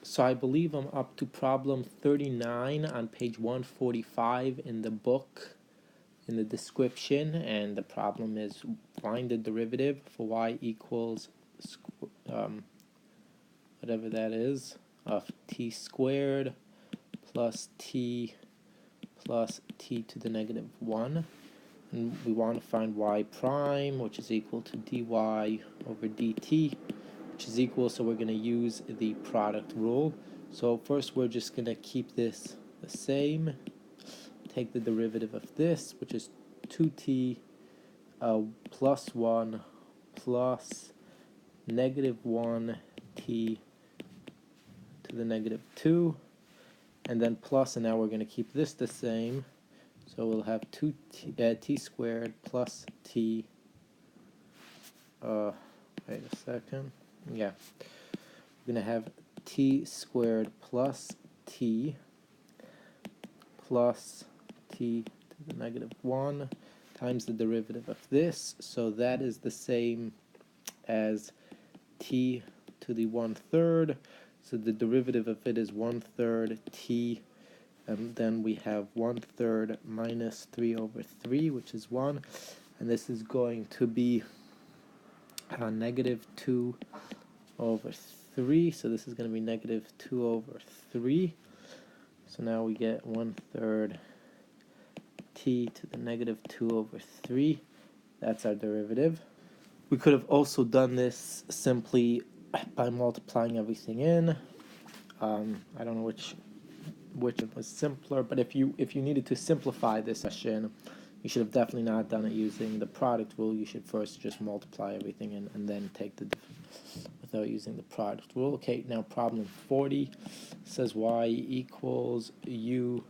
So I believe I'm up to problem 39 on page 145 in the book, in the description, and the problem is find the derivative for y equals whatever that is, of t squared plus t to the negative 1. And we want to find y prime, which is equal to dy over dt, which is equal, so we're going to use the product rule. So first we're just going to keep this the same, take the derivative of this, which is 2t plus 1 plus negative 1t to the negative 2, and then plus, and now we're going to keep this the same, so we'll have 2t squared plus t, wait a second, yeah, we're going to have t squared plus t to the negative 1 times the derivative of this, so that is the same as t to the 1/3, so the derivative of it is 1/3 t, and then we have 1/3 minus 3 over 3, which is 1, and this is going to be negative 2 over 3, so this is going to be negative 2 over 3, so now we get 1/3 t to the negative 2 over 3, that's our derivative. We could have also done this simply by multiplying everything in. I don't know which was simpler, but if you needed to simplify this question, you should have definitely not done it using the product rule. You should first just multiply everything in and then take the without using the product rule. Okay, now problem 40 says y equals u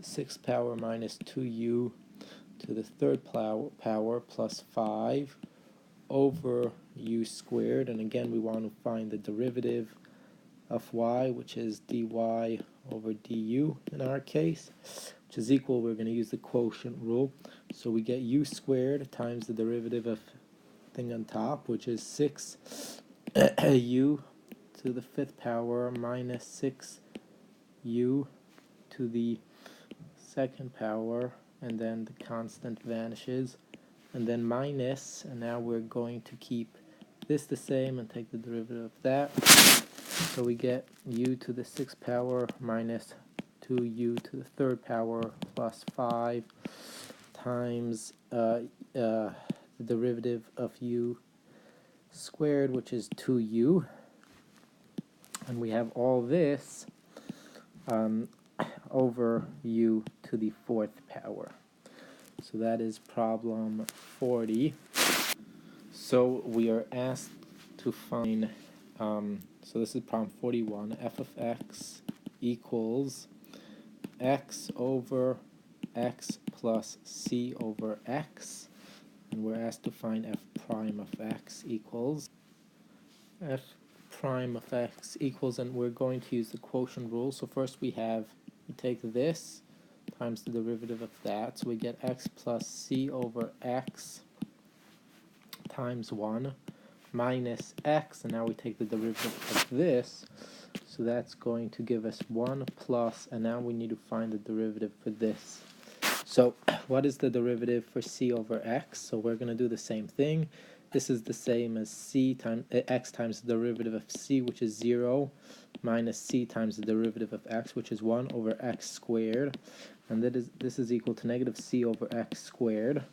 6 power minus 2u to the 3rd power plus 5 over u squared, and again we want to find the derivative of y, which is dy over du in our case, which is equal, we're going to use the quotient rule, so we get u squared times the derivative of thing on top, which is 6 u to the 5th power minus 6 u to the 2nd power, and then the constant vanishes, and then minus, and now we're going to keep this the same and take the derivative of that, so we get u to the 6th power minus 2u to the 3rd power plus 5 times the derivative of u squared, which is 2u, and we have all this over u to the 4th power. So that is problem 40. So we are asked to find, so this is problem 41, f of x equals x over x plus c over x, and we're asked to find f prime of x equals f prime of x equals, and we're going to use the quotient rule. So first we take this times the derivative of that, so we get x plus c over x times 1 minus x, and now we take the derivative of this, so that's going to give us 1 plus, and now we need to find the derivative for this. So what is the derivative for c over x? So we're going to do the same thing. This is the same as x times the derivative of c, which is 0, minus c times the derivative of x, which is 1 over x squared, and this is equal to negative c over x squared.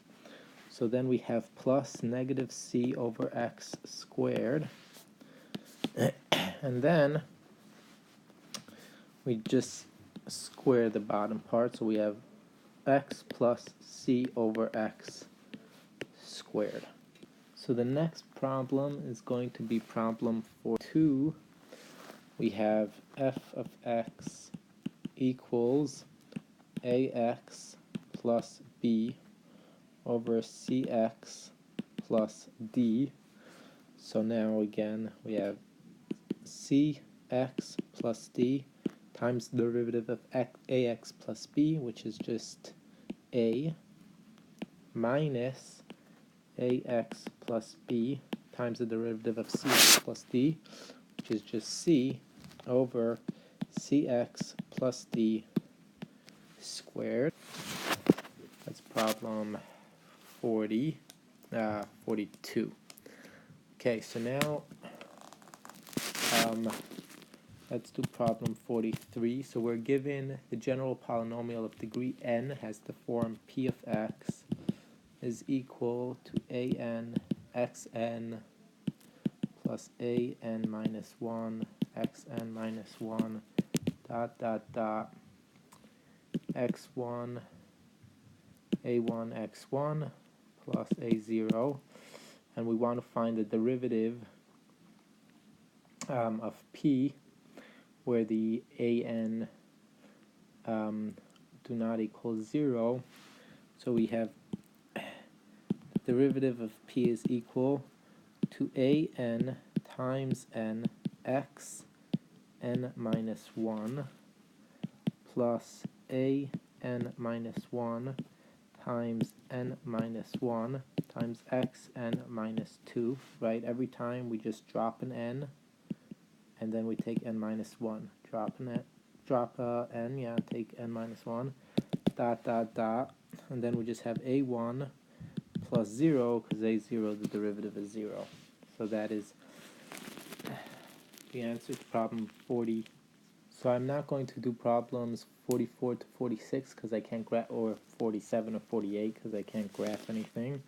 So then we have plus negative c over x squared, and then we just square the bottom part, so we have x plus c over x squared. So the next problem is going to be problem 42. We have f of x equals ax plus b over cx plus d. So now again we have cx plus d times the derivative of ax plus b, which is just a, minus ax plus b times the derivative of cx plus d, which is just c, over cx plus d squared. That's problem 42. Okay, so now let's do problem 43. So we're given the general polynomial of degree n has the form p of x is equal to an xn plus an minus 1 xn minus 1 dot dot dot x1 a1 x1 plus a0, and we want to find the derivative of p where the an do not equal 0. So we have derivative of p is equal to an times n x n minus 1 plus a n minus 1 times n minus 1 times x n minus 2, right? Every time we just drop an n, and then we take n minus 1. Drop n, yeah, take n minus 1, dot, dot, dot, and then we just have a1 plus 0, because a0, the derivative is 0. So that is the answer to problem 40. So I'm not going to do problems 44 to 46 because I can't graph, or 47 or 48 because I can't graph anything.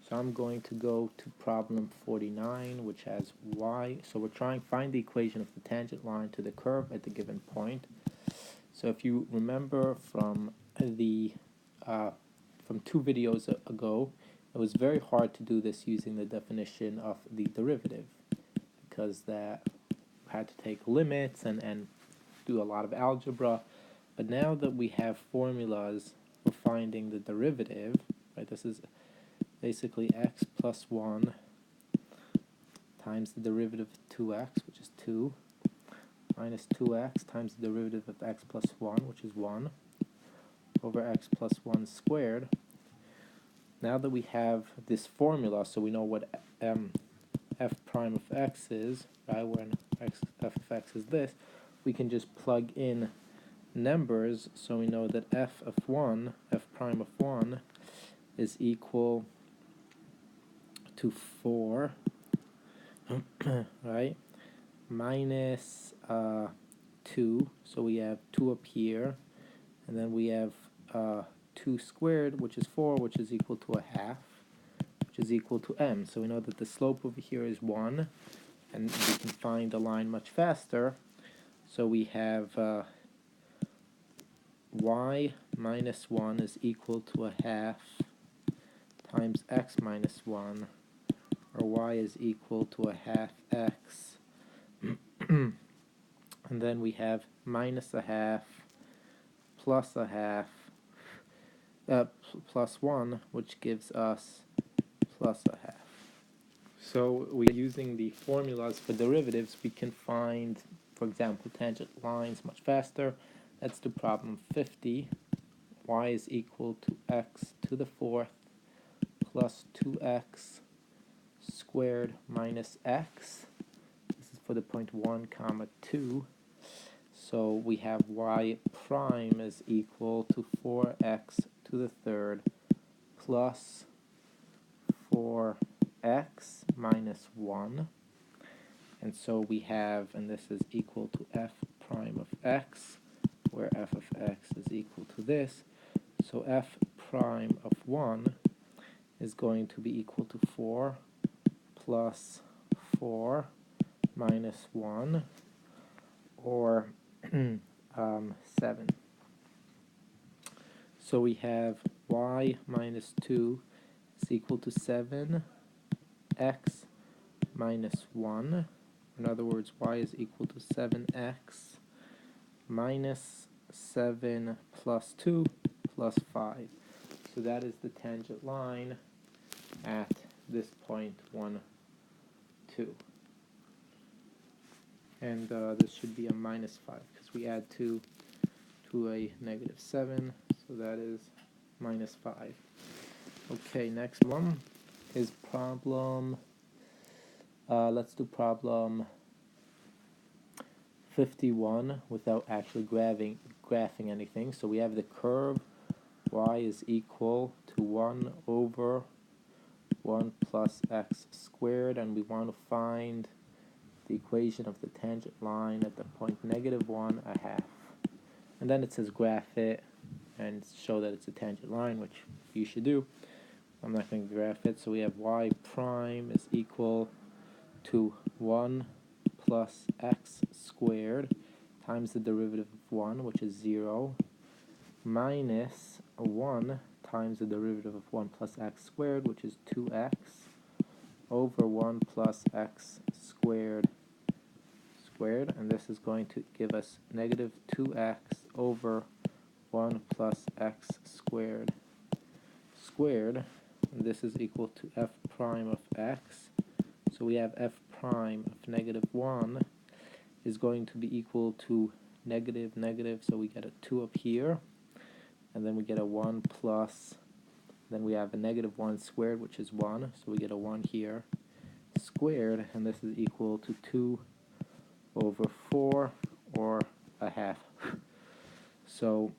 So I'm going to go to problem 49, which has y. So we're trying to find the equation of the tangent line to the curve at the given point. So if you remember from the from 2 videos ago, it was very hard to do this using the definition of the derivative, because that had to take limits and do a lot of algebra. But now that we have formulas for finding the derivative, right, this is basically x plus 1 times the derivative of 2x, which is 2, minus 2x times the derivative of x plus 1, which is 1, over x plus 1 squared. Now that we have this formula, so we know what f prime of x is, right, when f of x is this, we can just plug in numbers. So we know that f prime of 1 is equal to 4, right, minus 2, so we have 2 up here, and then we have 2 squared, which is 4, which is equal to a half, which is equal to m. So we know that the slope over here is 1, and we can find the line much faster. So we have y minus 1 is equal to a half times x minus 1, or y is equal to a half x. And then we have minus a half plus a half plus 1, which gives us plus a half. So we're using the formulas for derivatives. We can find, for example, tangent lines much faster. Let's do problem 50. Y is equal to x to the 4th plus 2x squared minus x. This is for the point 1, comma 2. So we have y prime is equal to 4x to the 3rd plus 4x minus 1. And so we have, and this is equal to f prime of x, where f of x is equal to this. So f prime of 1 is going to be equal to 4 plus 4 minus 1, or 7. So we have y minus 2 is equal to 7, x minus 1. In other words, y is equal to 7x minus 7 plus 2 plus 5. So that is the tangent line at this point 1, 2. And this should be a minus 5 because we add 2 to a negative 7, so that is minus 5. Okay, next one is problem, let's do problem 51 without actually graphing anything. So we have the curve y is equal to 1 over 1 plus x squared, and we want to find the equation of the tangent line at the point -1 1/2. And then it says graph it and show that it's a tangent line, which you should do. I'm not going to graph it, so we have y prime is equal to 1 plus x squared times the derivative of 1, which is 0, minus 1 times the derivative of 1 plus x squared, which is 2x, over 1 plus x squared, and this is going to give us negative 2x over 1 plus x squared, and this is equal to f prime of x. So we have f prime of -1 is going to be equal to negative, so we get a 2 up here, and then we get a 1 plus, then we have a -1 squared, which is 1, so we get a 1 here, squared, and this is equal to 2 over 4, or 1/2. So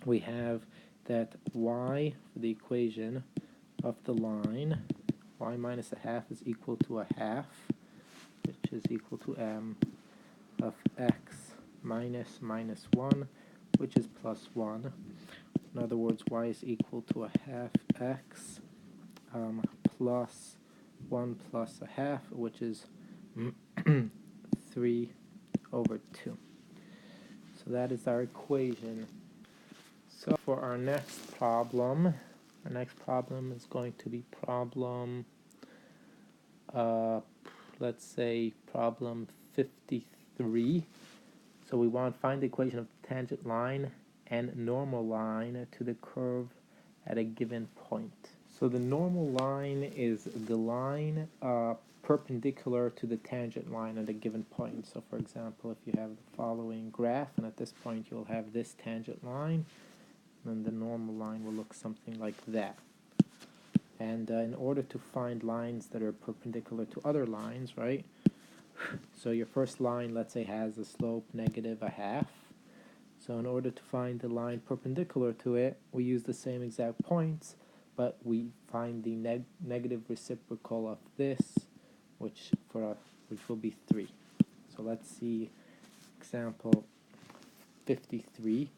we have that y for the equation of the line, y minus 1/2 is equal to 1/2, which is equal to m of x minus -1, which is +1. In other words, y is equal to 1/2 x plus 1 plus 1/2, which is 3 over 2. So that is our equation. So for our next problem is going to be problem, let's say problem 53. So we want to find the equation of the tangent line and normal line to the curve at a given point. So the normal line is the line perpendicular to the tangent line at a given point. So for example, if you have the following graph, and at this point you'll have this tangent line, then the normal line will look something like that. And in order to find lines that are perpendicular to other lines, right? So your first line, let's say, has a slope -1/2. So in order to find the line perpendicular to it, we use the same exact points, but we find the negative reciprocal of this, which will be 3. So let's see example 53.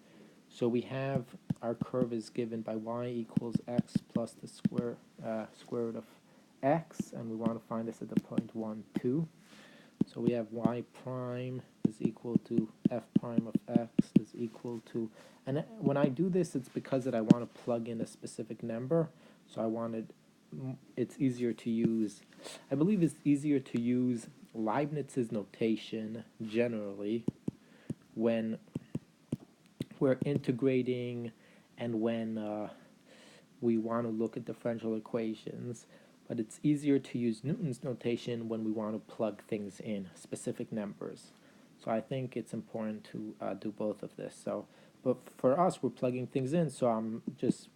So we have our curve is given by y equals x plus the square root of x, and we want to find this at the point 1, 2. So we have y prime is equal to f prime of x is equal to, and when I do this, it's because that I want to plug in a specific number. So it's easier to use, I believe it's easier to use Leibniz's notation generally when we're integrating and when we want to look at differential equations, but it's easier to use Newton's notation when we want to plug things in, specific numbers. So I think it's important to do both of this. So, but for us, we're plugging things in, so I'm just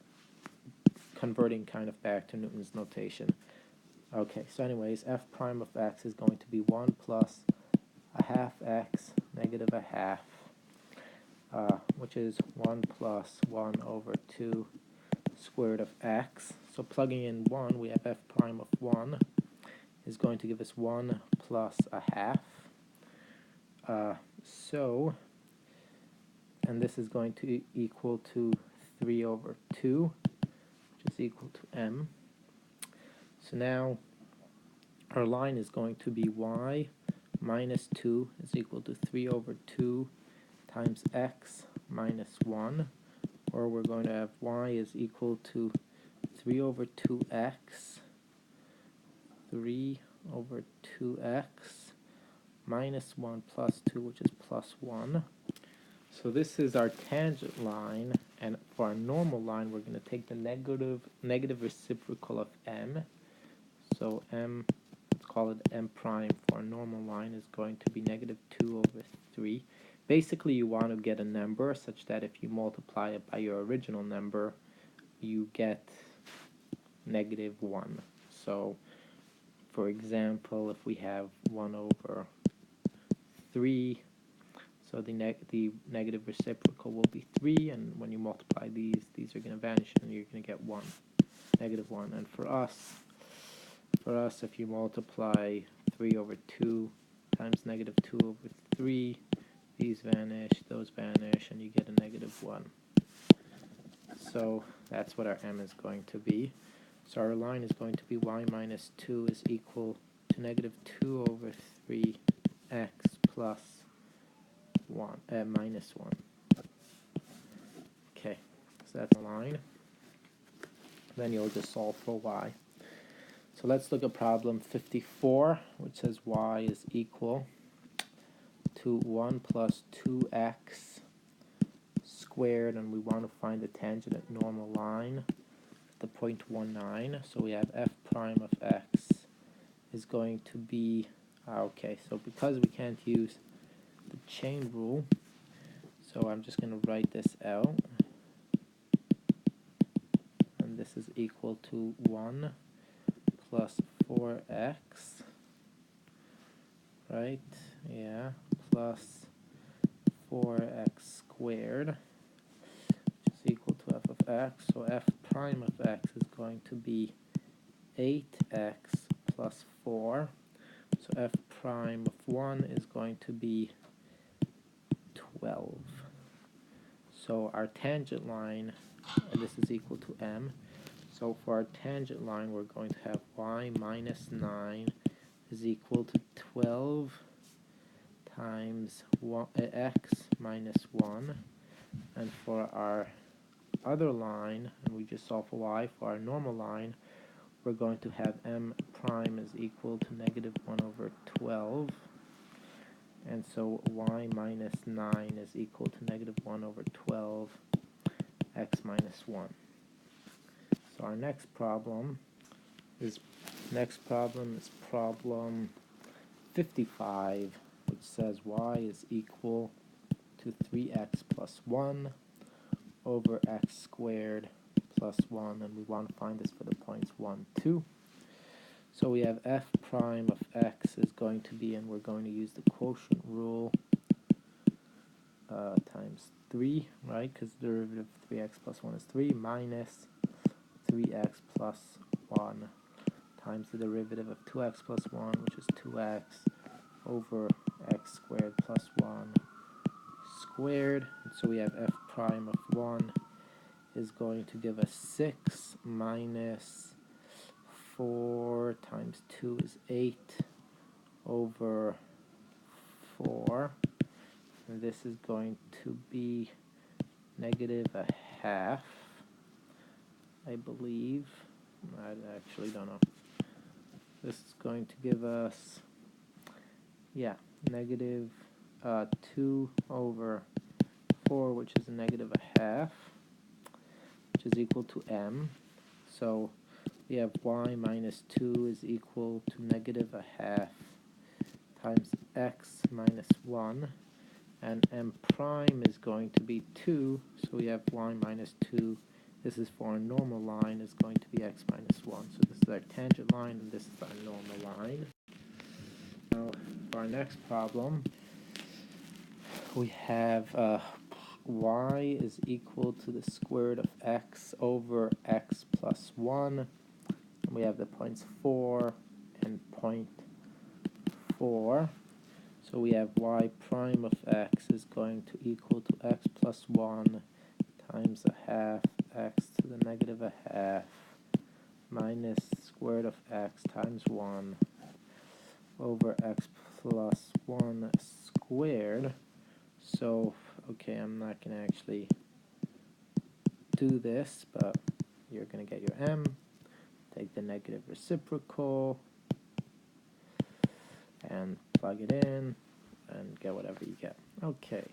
converting kind of back to Newton's notation. Okay, so anyways, f prime of x is going to be 1 plus 1/2 x negative 1/2, which is 1 plus 1 over 2 square root of x. So plugging in 1, we have f prime of 1 is going to give us 1 plus 1/2. And this is going to equal to 3 over 2, which is equal to m. So now our line is going to be y minus 2 is equal to 3 over 2 times x minus 1, or we're going to have y is equal to 3 over 2x minus 1 plus 2, which is plus 1. So this is our tangent line, and for our normal line, we're going to take the negative reciprocal of m. So m, let's call it m prime for a normal line, is going to be -2 over 3. Basically, you want to get a number such that if you multiply it by your original number, you get -1. So, for example, if we have 1 over 3. So the negative reciprocal will be 3, and when you multiply these are going to vanish, and you're going to get 1, negative 1. And for us, if you multiply 3 over 2 times negative 2 over 3, these vanish, those vanish, and you get a negative 1. So that's what our m is going to be. So our line is going to be y minus 2 is equal to negative 2 over 3x plus 1, minus 1. Okay, so that's a line. Then you'll just solve for y. So let's look at problem 54, which says y is equal to 1 plus 2x squared, and we want to find the tangent at normal line at the point 1, 9. So we have f prime of x is going to be, okay, so because we can't use the chain rule, so I'm just going to write this out, and this is equal to 1 plus 4x, right, yeah, plus 4x squared, which is equal to f of x. So f prime of x is going to be 8x plus 4. So f prime of 1 is going to be 12. So our tangent line, and this is equal to m. So for our tangent line, we're going to have y minus 9 is equal to 12 times x minus 1. And for our other line, and we just solve for y, for our normal line, we're going to have m prime is equal to negative 1 over 12. And so y minus 9 is equal to negative 1 over 12 x minus 1. So our next problem is problem 55, which says y is equal to 3x plus 1 over x squared plus 1, and we want to find this for the points 1, 2. So we have f prime of x is going to be, and we're going to use the quotient rule, times 3, right, because the derivative of 3x plus 1 is 3, minus 3x plus 1 times the derivative of 2x plus 1, which is 2x, over x squared plus 1 squared. And so we have f prime of 1 is going to give us 6 minus 4 times 2 is 8 over 4. And this is going to be negative a half, I believe. I actually don't know. This is going to give us, yeah, negative 2 over 4, which is a negative a half, which is equal to m. So we have y minus 2 is equal to negative a half times x minus 1, and m prime is going to be 2, so we have y minus 2. This is for a normal line, is going to be x minus 1. So this is our tangent line, and this is our normal line. Now, for our next problem, we have y is equal to the square root of x over x plus 1. And we have the points 4 and 0.4. So we have y prime of x is going to equal to x plus 1 times a half x to the negative a half minus square root of x times 1 over x plus 1 squared. So, okay, I'm not going to actually do this, but you're going to get your m, take the negative reciprocal, and plug it in, and get whatever you get. Okay,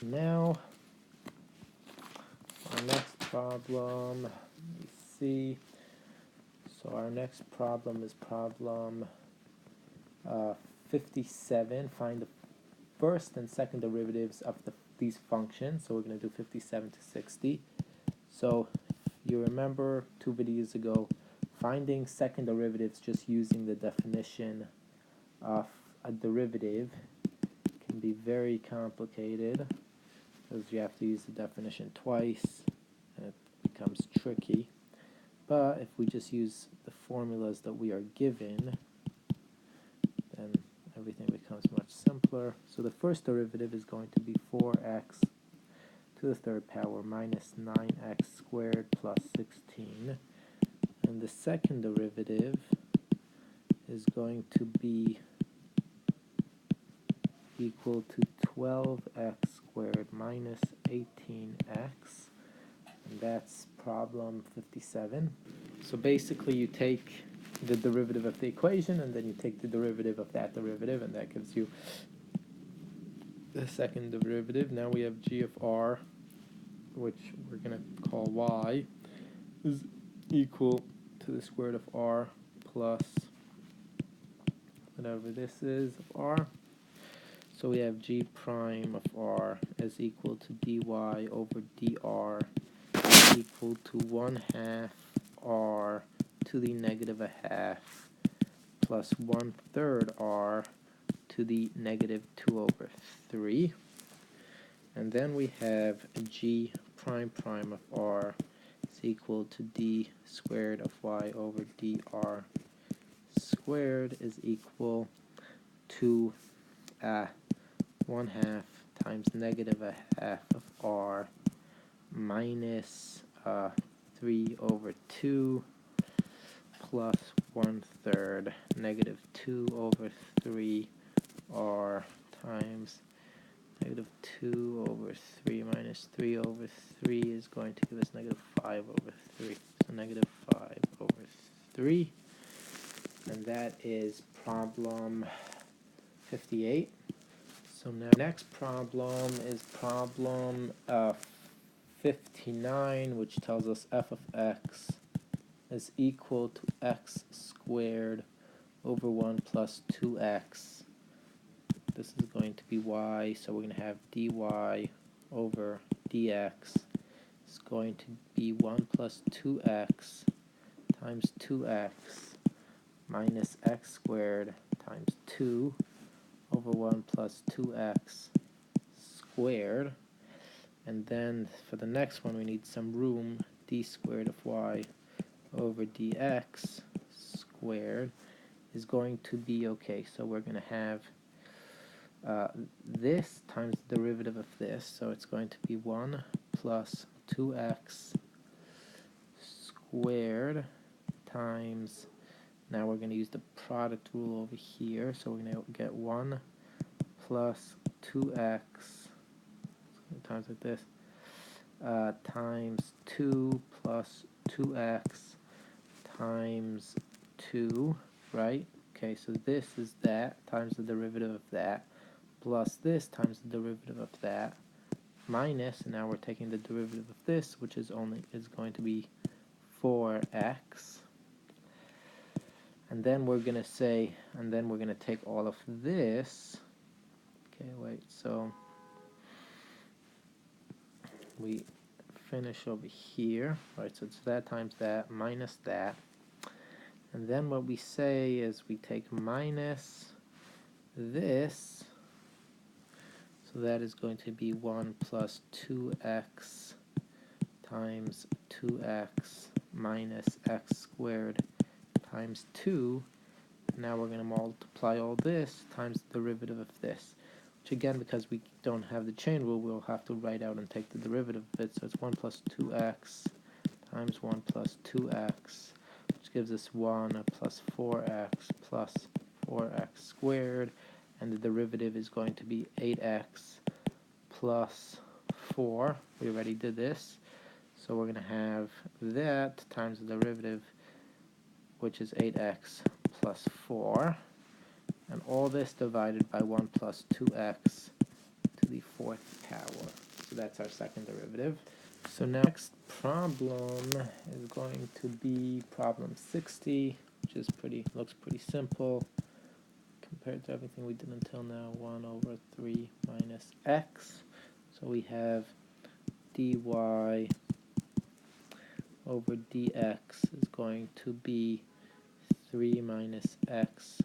now, our next problem, let me see. So our next problem is problem 57. Find the first and second derivatives of these functions. So we're going to do 57 to 60. So if you remember 2 videos ago, finding second derivatives just using the definition of a derivative very complicated because you have to use the definition twice, and it becomes tricky. But if we just use the formulas that we are given, then everything becomes much simpler. So the first derivative is going to be 4x to the third power minus 9x squared plus 16. And the second derivative is going to be equal to 12x squared minus 18x. And that's problem 57. So basically you take the derivative of the equation and then you take the derivative of that derivative, and that gives you the second derivative. Now we have g of r, which we're going to call y, is equal to the square root of r plus whatever this is of r. So we have g prime of r is equal to dy over dr equal to 1/2 r to the negative 1/2 plus 1/3 r to the negative 2 over 3. And then we have g prime prime of r is equal to d squared of y over dr squared is equal to 1/2 times negative 1/2 of r minus 3 over 2 plus 1/3 negative 2 over 3 r times negative 2 over 3 minus 3 over 3 is going to give us negative 5 over 3. So negative 5 over 3. And that is problem 58. So now next problem is problem 59, which tells us f of x is equal to x squared over 1 plus 2x. This is going to be y, so we're going to have dy over dx is going to be 1 plus 2x times 2x minus x squared times 2 over 1 plus 2x squared. And then for the next one we need some room. D squared of y over dx squared is going to be, okay, so we're going to have this times the derivative of this, so it's going to be 1 plus 2x squared times, now we're going to use the product rule over here, so we're going to get 1 plus 2x times like this times 2 plus 2x times 2, right? Okay, so this is that times the derivative of that plus this times the derivative of that minus, and now we're taking the derivative of this, which is going to be 4x. And then we're going to say, and then we're going to take all of this. Okay, wait, so we finish over here, right? So it's that times that minus that. And then what we say is we take minus this, so that is going to be 1 plus 2x times 2x minus x squared times 2. Now we're going to multiply all this times the derivative of this, which again, because we don't have the chain rule, we'll have to write out and take the derivative of it. So it's 1 plus 2x times 1 plus 2x, which gives us 1 plus 4x plus 4x squared, and the derivative is going to be 8x plus 4. We already did this, so we're going to have that times the derivative, which is 8x plus 4, and all this divided by 1 plus 2x to the 4th power. So that's our second derivative. So next problem is going to be problem 60, which is looks pretty simple compared to everything we did until now. 1 over 3 minus x. So we have dy over dx is going to be 3 minus x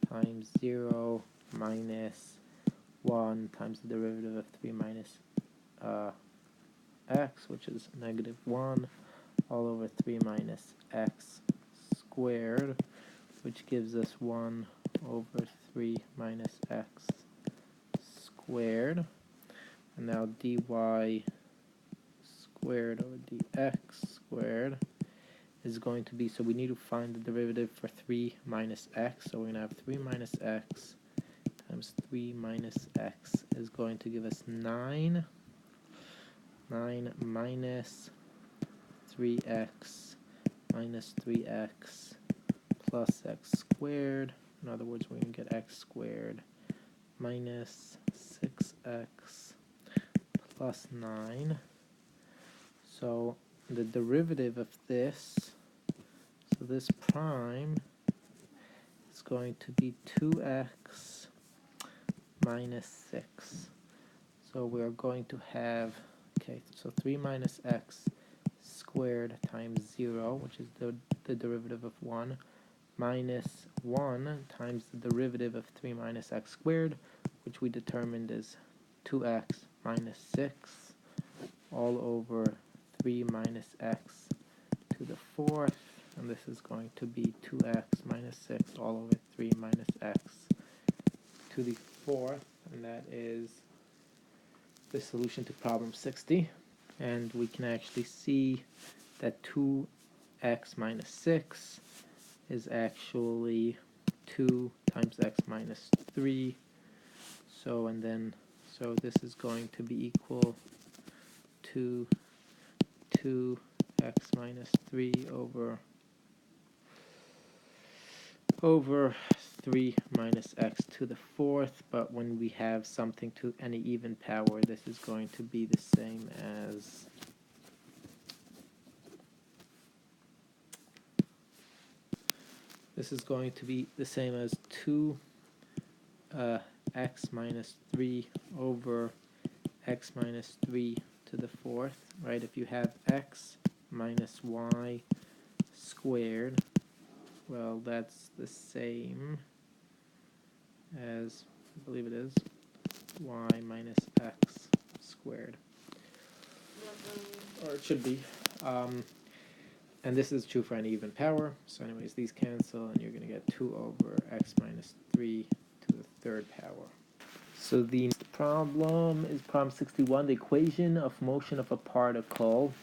times 0 minus 1 times the derivative of 3 minus x, which is negative 1, all over 3 minus x squared, which gives us 1 over 3 minus x squared. And now dy squared over dx squared is going to be, so we need to find the derivative for 3 minus x, so we're going to have 3 minus x times 3 minus x is going to give us 9. 9 minus 3x minus 3x plus x squared. In other words, we're going to get x squared minus 6x plus 9. So the derivative of this, so this prime is going to be 2x minus 6. So we're going to have, okay, so 3 minus x squared times 0, which is the derivative of 1, minus 1 times the derivative of 3 minus x squared, which we determined is 2x minus 6, all over 3 minus x to the 4th, and this is going to be 2x minus 6 all over 3 minus x to the 4th, and that is the solution to problem 60. And we can actually see that 2x minus 6 is actually 2 times x minus 3. So this is going to be equal to 2x minus 3 over 3 minus x to the 4th, but when we have something to any even power, this is going to be the same as this is going to be the same as 2 x minus 3 over x minus 3 to the 4th, right? If you have x minus y squared, well, that's the same as, I believe it is, y minus x squared. Or it should be. And this is true for any even power. So anyways, these cancel, and you're going to get 2 over x minus 3 to the 3rd power. So the next problem is problem 61. The equation of motion of a particle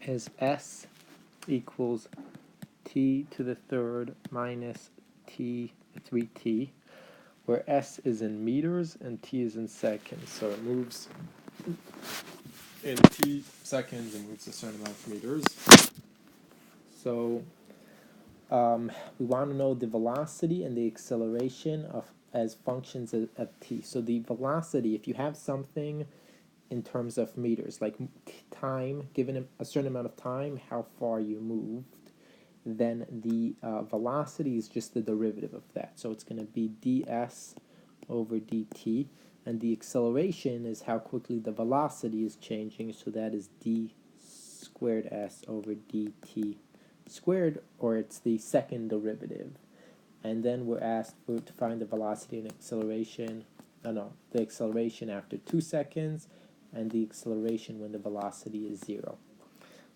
is s equals t to the 3rd minus t 3t, where s is in meters and t is in seconds. So it moves in t seconds and moves a certain amount of meters. So we want to know the velocity and the acceleration as functions of t. So the velocity, if you have something in terms of meters, like time, given a certain amount of time, how far you moved, then the velocity is just the derivative of that. So it's going to be ds over dt, and the acceleration is how quickly the velocity is changing, so that is d squared s over dt squared, or it's the second derivative. And then we're asked to find the velocity and acceleration, the acceleration after 2 seconds, and the acceleration when the velocity is 0.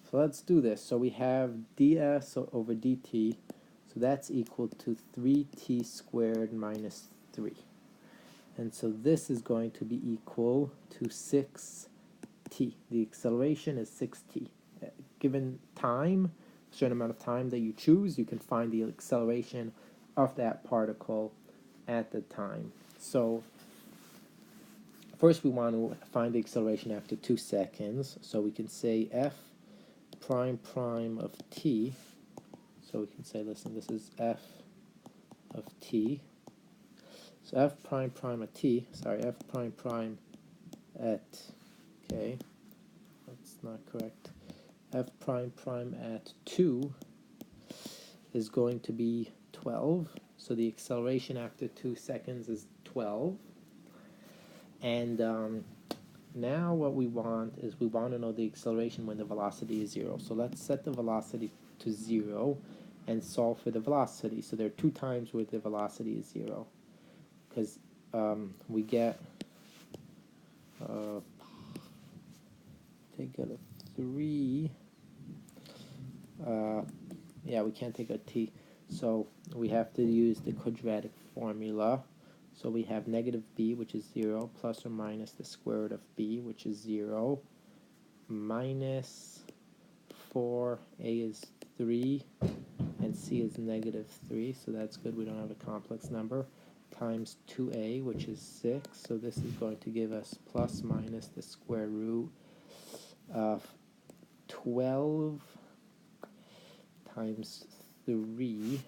So let's do this. So we have ds over dt, so that's equal to 3t squared minus 3. And so this is going to be equal to 6t. The acceleration is 6t. Given time, a certain amount of time that you choose, you can find the acceleration of that particle at the time. So first we want to find the acceleration after 2 seconds. So we can say f prime prime of t. So we can say, listen, this is f of t. So f prime prime at t, f prime prime at, okay, that's not correct. F prime prime at 2 is going to be 12. So the acceleration after 2 seconds is 12. And now what we want is we want to know the acceleration when the velocity is 0. So let's set the velocity to 0 and solve for the velocity. So there are 2 times where the velocity is 0. Because we get take out a 3. Yeah, we can't take a t, so we have to use the quadratic formula. So we have negative b, which is 0, plus or minus the square root of b, which is 0, minus 4, a is 3, and c is negative 3, so that's good, we don't have a complex number, times 2a, which is 6, so this is going to give us plus minus the square root of 12 times 3.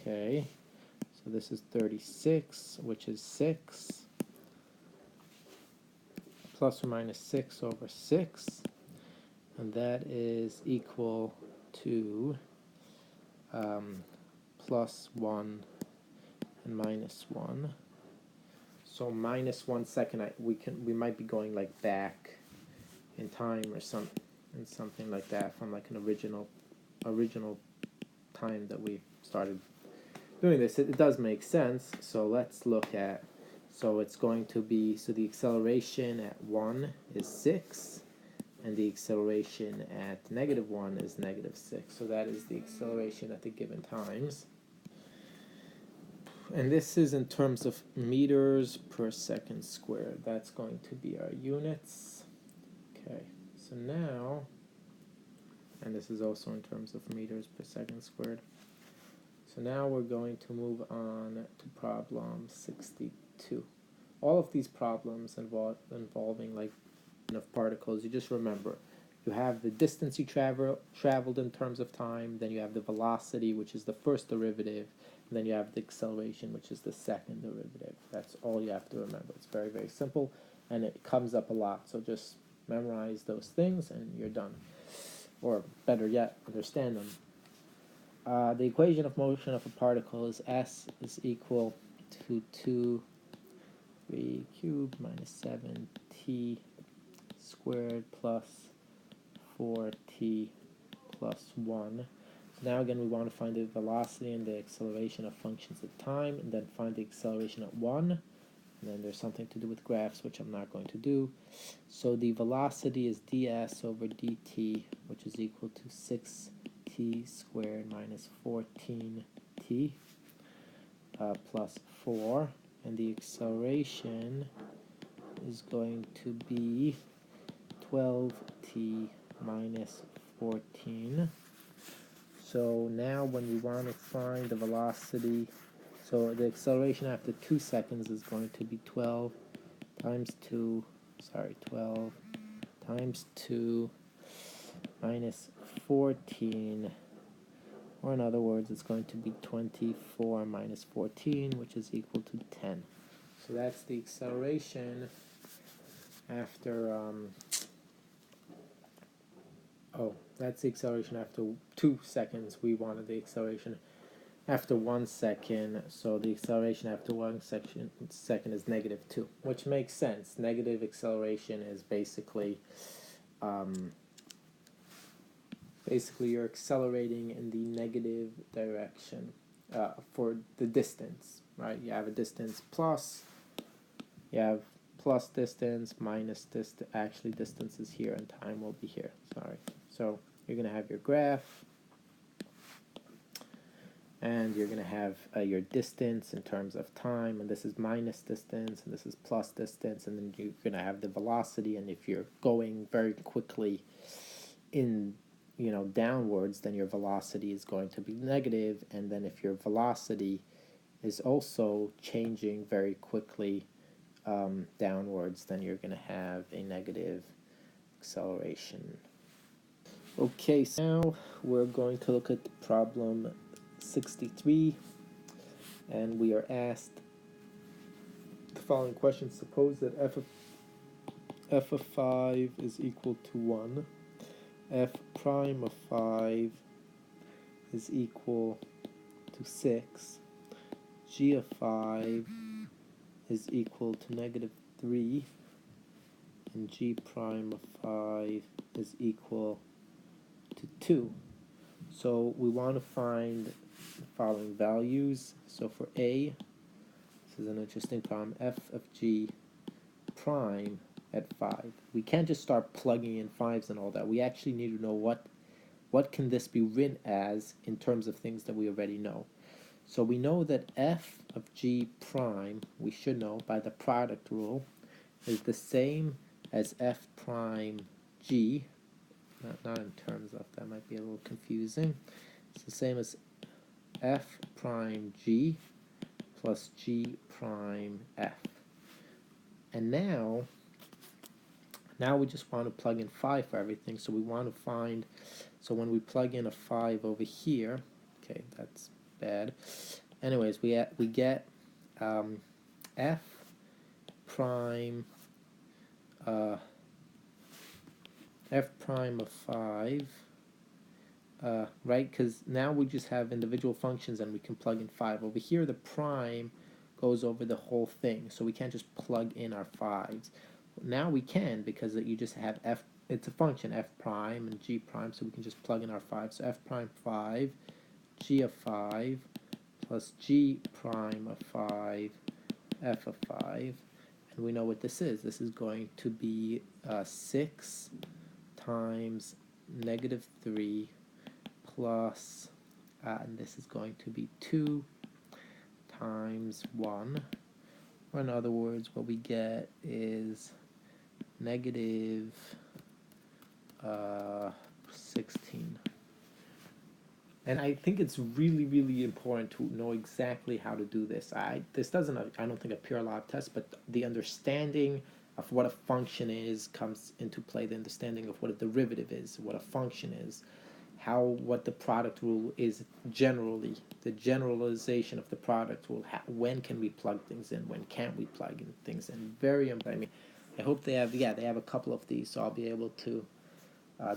Okay, so this is 36, which is 6, plus or minus 6 over 6, and that is equal to plus 1 and minus 1. So minus 1 second, we might be going like back in time or something like that from like an original time that we started doing this. It does make sense. So let's look at, so it's going to be, so the acceleration at 1 is 6, and the acceleration at negative 1 is negative 6. So that is the acceleration at the given times. And this is in terms of meters per second squared. That's going to be our units. Okay, so now, and this is also in terms of meters per second squared. So now we're going to move on to problem 62. All of these problems involving like of particles, you just remember, you have the distance you traveled in terms of time, then you have the velocity, which is the first derivative, and then you have the acceleration, which is the second derivative. That's all you have to remember. It's very, very simple, and it comes up a lot, so just memorize those things and you're done. Or better yet, understand them. The equation of motion of a particle is S is equal to 3 cubed minus 7t squared plus 4t plus 1. So now again we want to find the velocity and the acceleration of functions of time, and then find the acceleration at 1. And then there's something to do with graphs, which I'm not going to do. So the velocity is ds over dt, which is equal to 6t squared minus 14t plus 4. And the acceleration is going to be 12t minus 14. So now when we want to find the velocity, so the acceleration after 2 seconds is going to be 12 times 2 minus 14, or in other words, it's going to be 24 minus 14, which is equal to 10. So that's the acceleration after, that's the acceleration after 2 seconds. We wanted the acceleration after 1 second, so the acceleration after 1 second is negative 2, which makes sense. Negative acceleration is basically you're accelerating in the negative direction for the distance, right? You have a distance plus, you have plus distance, minus distance. Actually, distance is here and time will be here. Sorry. So you're going to have your graph, and you're going to have your distance in terms of time, and this is minus distance, and this is plus distance, and then you're going to have the velocity, and if you're going very quickly in, downwards, then your velocity is going to be negative, and then if your velocity is also changing very quickly downwards, then you're going to have a negative acceleration. Okay, so now we're going to look at problem 63, and we are asked the following question. Suppose that f of 5 is equal to 1, f prime of 5 is equal to 6, g of 5 is equal to negative 3, and g prime of 5 is equal to 2. So we want to find the following values. So for A, this is an interesting problem, f of g prime at 5. We can't just start plugging in 5s and all that. We actually need to know what can this be written as in terms of things that we already know. So we know that f of g prime, we should know by the product rule, is the same as f prime g. Not in terms of, that might be a little confusing. It's the same as f prime g plus g prime f. And now we just want to plug in 5 for everything. So we want to find, so when we plug in a 5 over here, okay, that's bad. Anyways, we get f prime f prime of 5, right? Because now we just have individual functions and we can plug in 5. Over here, the prime goes over the whole thing, so we can't just plug in our 5s. Now we can, because you just have f, it's a function, f prime and g prime, so we can just plug in our 5. So f prime 5, g of 5, plus g prime of 5, f of 5. And we know what this is. This is going to be 6 times negative 3 plus, and this is going to be 2 times 1. Or in other words, what we get is negative 16. And I think it's really, really important to know exactly how to do this. This doesn't, I don't think, appear a lot of tests, but the understanding of what a function is comes into play. The understanding of what a derivative is, what a function is, what the product rule is generally, the generalization of the product rule. When can we plug things in? When can't we plug in things in? Very important. I mean, I hope they have, they have a couple of these, so I'll be able to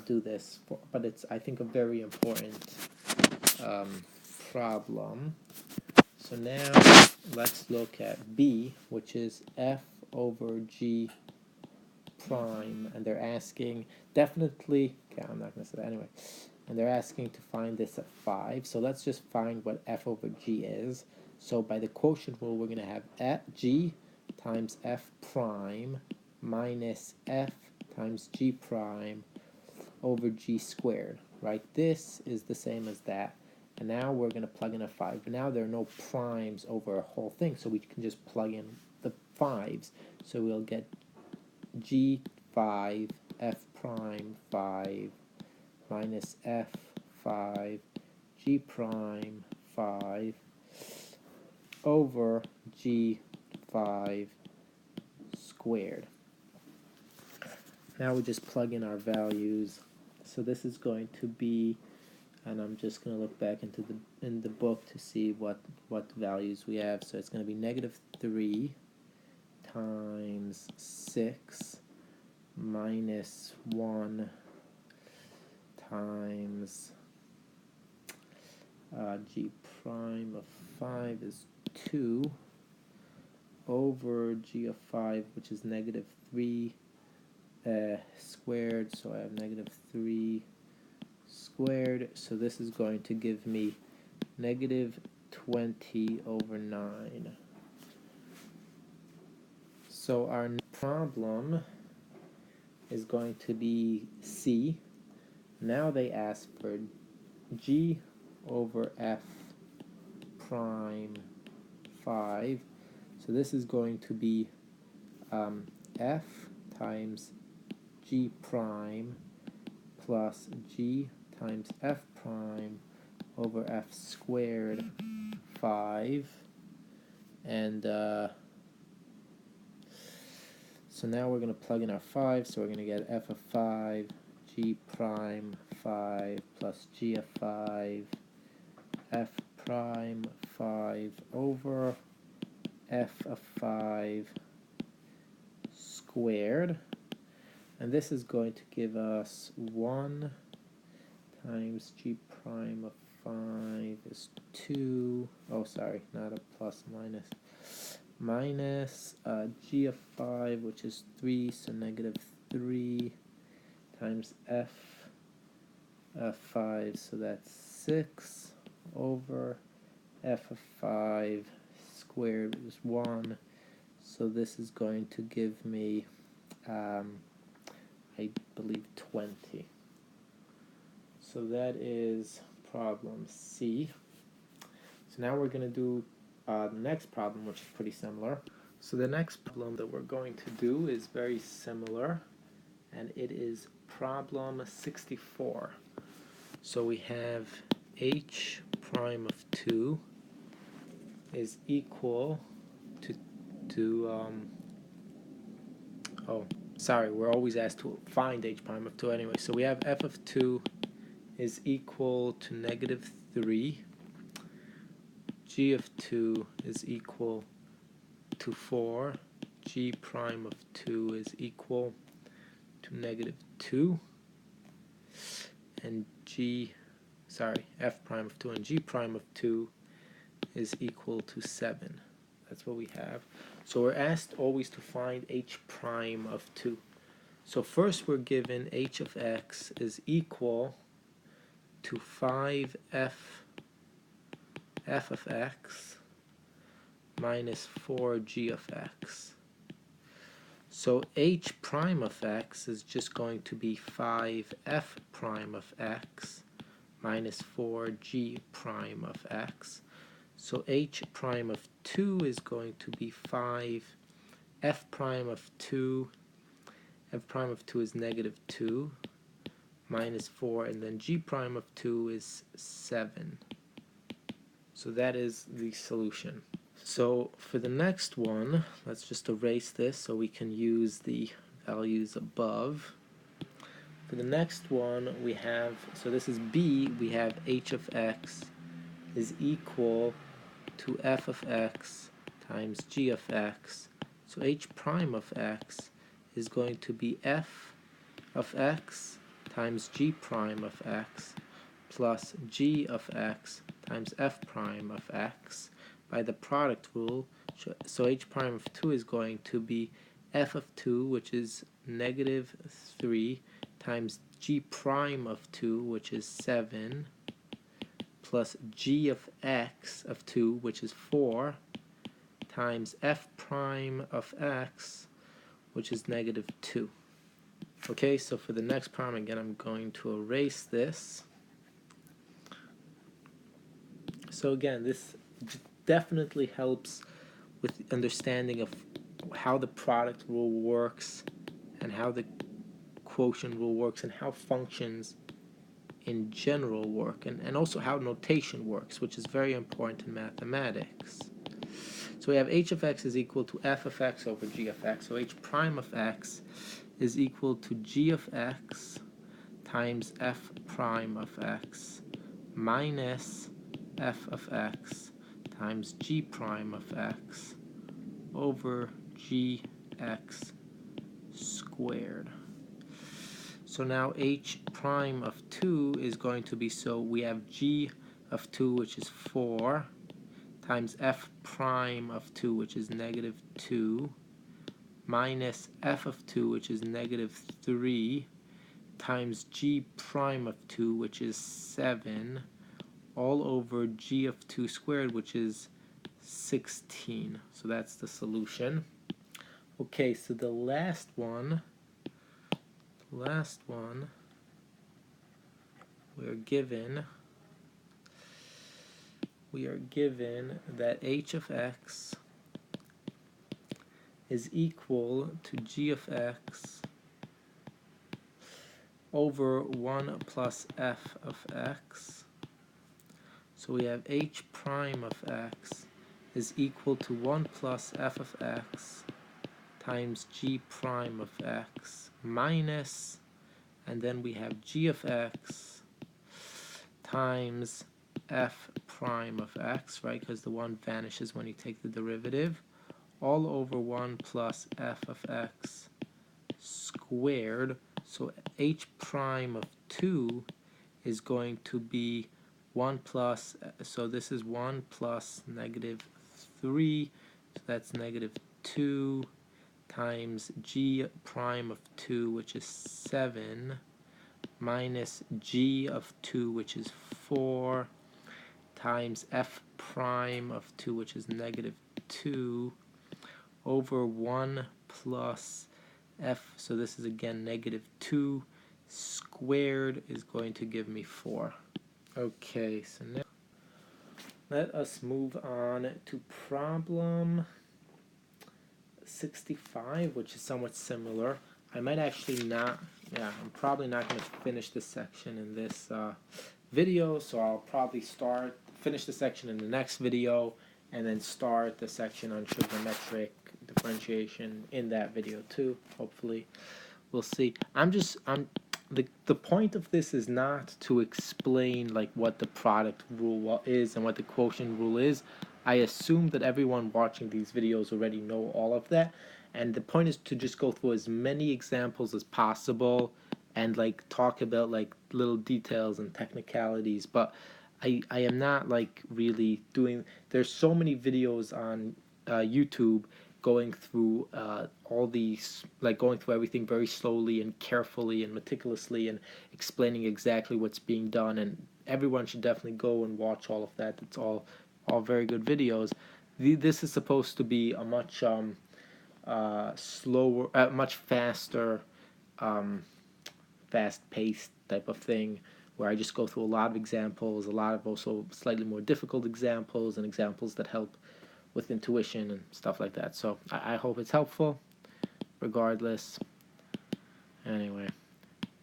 do this. But it's, I think, a very important problem. So now let's look at B, which is f over g prime, and they're asking, definitely, okay, I'm not going to say that anyway, and they're asking to find this at 5. So let's just find what f over g is. So by the quotient rule, we're going to have g times f prime minus f times g prime over g squared, right? This is the same as that. And now we're going to plug in a 5. But now there are no primes over a whole thing, so we can just plug in the 5s. So we'll get g5 f prime 5 minus f5 g prime 5 over g5 squared. Now we just plug in our values. So this is going to be, and I'm just going to look back into the book to see what values we have. So it's going to be negative 3 times 6 minus 1 times g prime of 5 is 2 over g of 5, which is negative 3 squared, so I have negative 3 squared, so this is going to give me negative 20 over 9. So our problem is going to be C. Now they ask for g over f prime 5. So this is going to be f times g prime plus g times f prime over f squared 5. And so now we're going to plug in our 5, so we're going to get f of 5, g prime 5 plus g of 5, f prime 5 over f of 5 squared. And this is going to give us 1 times g prime of 5 is 2. Oh, sorry, not a plus, minus. Minus g of 5, which is 3, so negative 3 times f of 5, so that's 6 over f of 5 squared is 1. So this is going to give me, I believe, 20. So that is problem C. So now we're going to do the next problem, which is pretty similar. So the next problem that we're going to do is very similar, and it is problem 64. So we have h prime of 2 is equal we're always asked to find h prime of 2 anyway. So we have f of 2 is equal to negative 3. G of 2 is equal to 4. G prime of 2 is equal to negative 2. And f prime of 2 and g prime of 2 is equal to 7. That's what we have. So we're asked always to find h prime of 2. So first we're given h of x is equal to 5f of x minus 4g of x. So h prime of x is just going to be 5f prime of x minus 4g prime of x. So h prime of 2 is going to be 5 f prime of 2. F prime of 2 is negative 2 minus 4, and then g prime of 2 is 7. So that is the solution. So for the next one, let's just erase this so we can use the values above. For the next one, we have, so this is B, we have h of x is equal to f of x times g of x. So h prime of x is going to be f of x times g prime of x plus g of x times f prime of x by the product rule. So h prime of 2 is going to be f of 2, which is negative 3, times g prime of 2, which is 7, plus g of x of 2, which is 4, times f prime of x, which is negative 2. Okay, so for the next problem, again, I'm going to erase this. So again, this definitely helps with understanding of how the product rule works and how the quotient rule works and how functions in general work, and also how notation works, which is very important in mathematics. So we have h of x is equal to f of x over g of x. So h prime of x is equal to g of x times f prime of x minus f of x times g prime of x over gx squared. So now h prime of 2 is going to be, so we have g of 2, which is 4, times f prime of 2, which is negative 2, minus f of 2, which is negative 3, times g prime of 2, which is 7, all over g of 2 squared, which is 16. So that's the solution. Okay, so the last one, we are given that h of x is equal to g of x over 1 plus f of x. So we have h prime of x is equal to 1 plus f of x times g prime of x minus, and then we have g of x times f prime of x, right, because the 1 vanishes when you take the derivative, all over 1 plus f of x squared. So h prime of 2 is going to be 1 plus, so this is 1 plus negative 3, so that's negative 2, times g prime of 2, which is 7, minus g of 2, which is 4, times f prime of 2, which is negative 2, over 1 plus f, so this is again negative 2 squared, is going to give me 4. Okay, so now let us move on to problem 65, which is somewhat similar. I might actually not, I'm probably not going to finish this section in this video, so I'll probably finish the section in the next video, and then start the section on trigonometric differentiation in that video too, hopefully. We'll see. The point of this is not to explain like what the product rule is and what the quotient rule is. I assume that everyone watching these videos already know all of that, and the point is to just go through as many examples as possible and like talk about like little details and technicalities. But I am not like really doing, there's so many videos on YouTube going through all these, like going through everything very slowly and carefully and meticulously and explaining exactly what's being done, and everyone should definitely go and watch all of that. It's all very good videos. This is supposed to be a much slower, much faster, fast-paced type of thing, where I just go through a lot of examples, a lot of also slightly more difficult examples, and examples that help with intuition and stuff like that. So I hope it's helpful regardless. Anyway,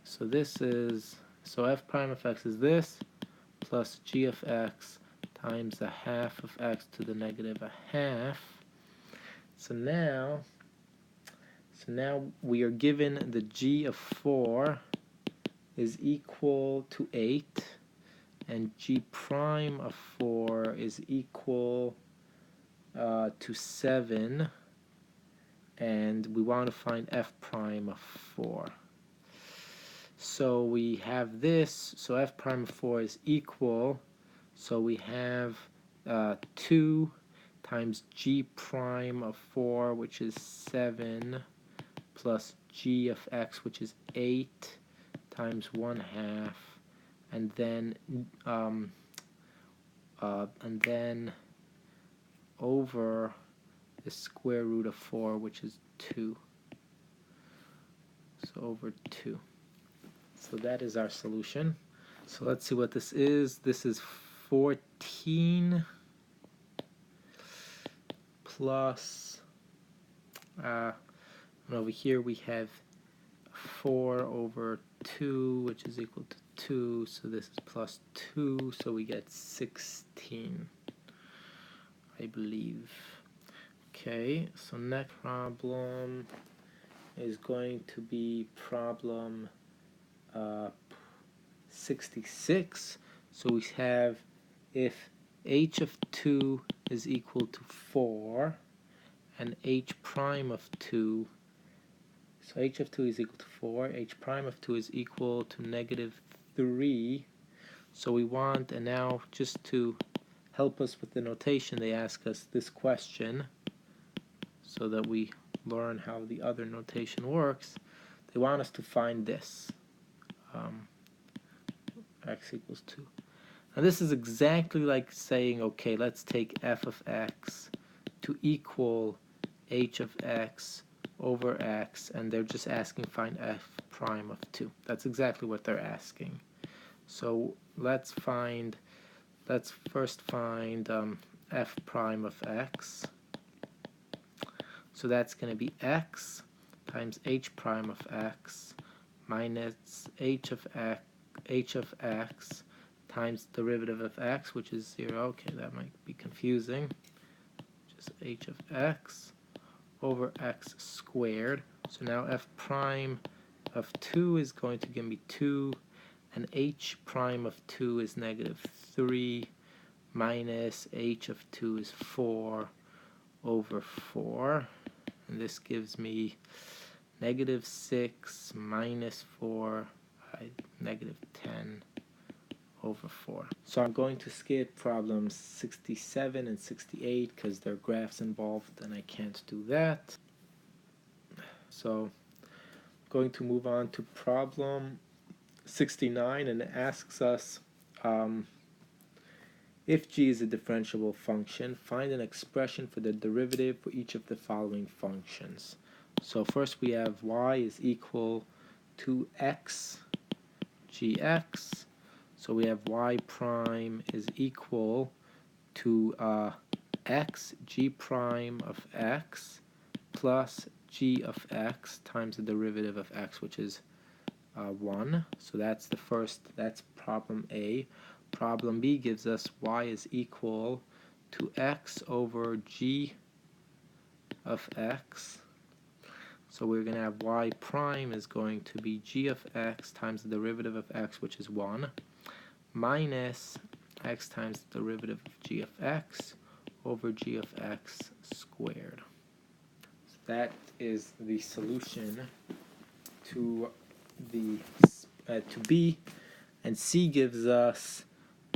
so this is, so f prime of x is this, plus g of x times a half of x to the negative a half. So now we are given the g of 4 is equal to 8, and g prime of 4 is equal to 7, and we want to find f prime of 4. So we have this, so f prime of 4 is equal, so we have 2 times g prime of 4, which is 7, plus g of x, which is 8, times 1/2, and then over the square root of 4, which is 2. So over 2. So that is our solution. So let's see what this is. This is 14 plus, and over here we have 4 over 2, which is equal to 2. So this is plus 2, so we get 16, I believe. Okay, so next problem is going to be problem 66. So we have if h of 2 is equal to 4 and h prime of 2, so h of 2 is equal to 4, h prime of 2 is equal to negative 3. So we want, and now just to help us with the notation, they ask us this question so that we learn how the other notation works. They want us to find this, x equals 2. Now this is exactly like saying, okay, let's take f of x to equal h of x over x, and they're just asking find f prime of 2. That's exactly what they're asking. So let's first find f prime of x. So that's going to be x times h prime of x minus h of x times derivative of x, which is 0. Okay, that might be confusing. Just h of x over x squared. So now f prime of 2 is going to give me 2, and h prime of 2 is negative 3, minus h of 2 is 4 over 4. And this gives me negative 6 minus 4, negative 10 over 4. So I'm going to skip problems 67 and 68 because there are graphs involved and I can't do that. So I'm going to move on to problem 69, and it asks us If g is a differentiable function, find an expression for the derivative for each of the following functions. So first we have y is equal to x gx. So we have y prime is equal to x g prime of x plus g of x times the derivative of x, which is 1. So that's the first, that's problem A. Problem B gives us y is equal to x over g of x. So we're going to have y prime is going to be g of x times the derivative of x, which is 1, minus x times the derivative of g of x over g of x squared. So that is the solution to the to B, and C gives us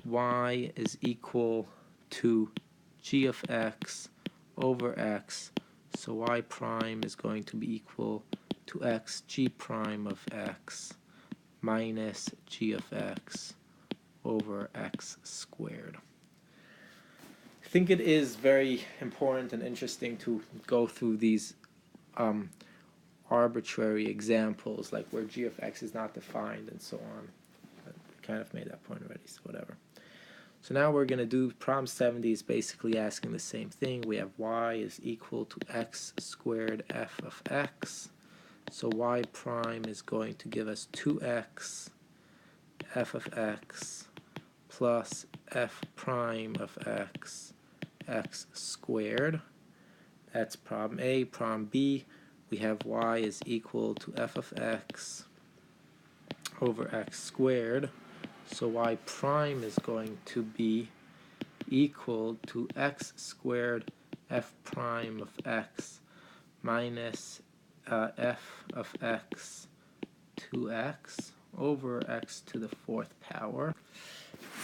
y is equal to g of x over x. So y prime is going to be equal to x g prime of x minus g of x over x squared. I think it is very important and interesting to go through these arbitrary examples, like where g of x is not defined and so on. I kind of made that point already, so whatever. So now we're going to do problem 70 is basically asking the same thing. We have y is equal to x squared f of x. So y prime is going to give us 2x f of x plus f prime of x squared. That's problem A. Problem B, we have y is equal to f of x over x squared. So y prime is going to be equal to x squared f prime of x minus f of x 2x over x to the 4th power.